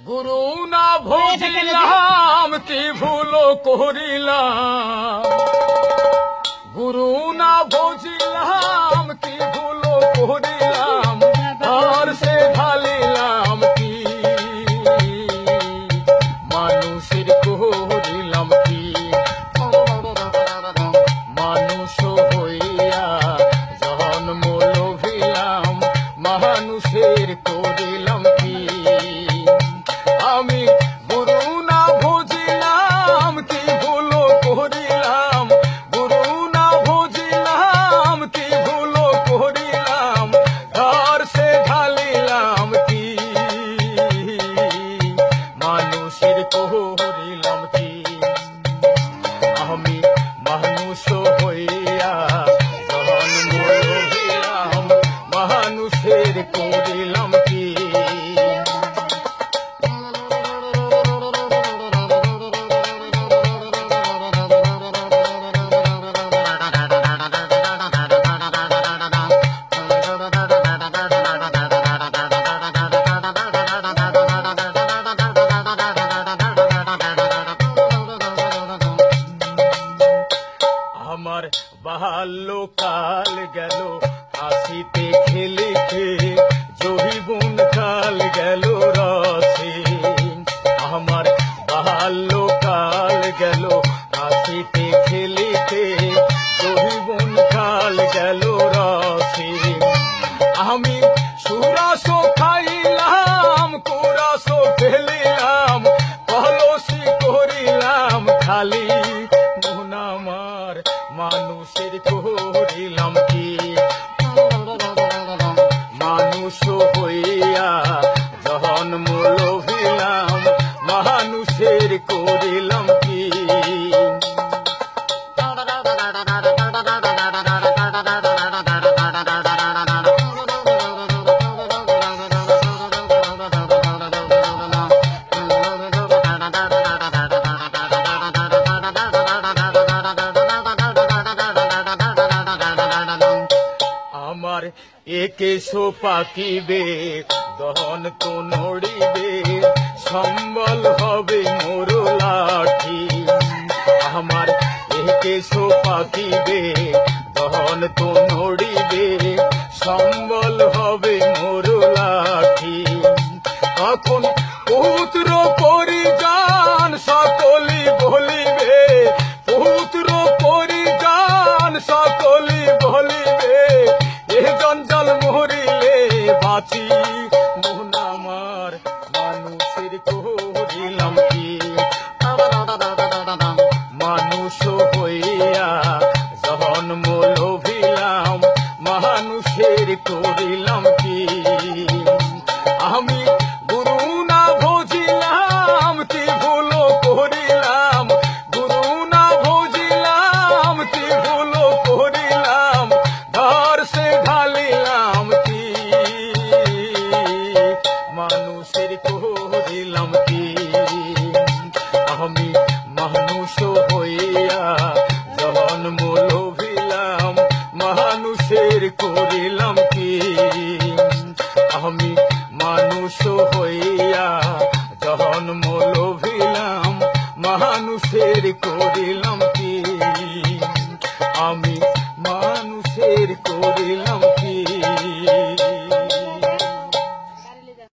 गुरु ना भोजिलाम की भूलो कोहरिलाम गुरु ना भोजिलाम की भूलो कोहरिलाम और से ढालिलाम की मानुषेर कोहरिलाम की मानुष हইয়া जन्म लोभिलाम मानुषेर कोहरिलाम की আমি গুরু না ভজিলাম কি ভুলো করিলাম গুরু না ভজিলাম কি ভুলো করিলাম ঘর সে ঢালিলাম কি মানুষের করিলাম কি আমি মানুষ হইয়া জন্ম লভিলাম মানুষের করিলাম কি আমার বাল্যকাল গেল হাসিতে খেলিতে যৌবন কাল গেল রসে আমার বাল্যকাল গেল হাসিতে খেলিতে যৌবন কাল গেল রসে আমি সুরস খাইলাম কুরস ফেলিলাম কলসি করিলাম খালি আমার মানুষের করিলাম কি মানুষ হইয়া জন্ম লোভিলাম মানুষের করিলাম কি আমার একেশো পাকিবে দহন তো নড়িবে সম্বল হবে মোর লাঠি আমার একেশো পাকিবে দহন তো নড়িবে সম্বল হবে মোর লাঠি এখন পুত্র পরিজন সকলি বলিবে পুত্র পরিজন সকলি বলিবে এ জঞ্জাল মরিলে বাঁচি মন আমার মানুষের করিলাম কি মানুষ হইয়া জন্ম লোভিলাম মানুষের করিলাম কি আমি গুরু না ভজিলাম কি ভুলো করিলাম গুরু না ভজিলাম কি ভুলো করিলাম ঘর সে ঢালিলাম কি মানুষের করিলাম কি আমি মানুষ হইয়া জন্ম লোভিলাম মানুষের করিলাম কি আমি মানুষ হইয়া জন্ম লোভিলাম মানুষের করিলাম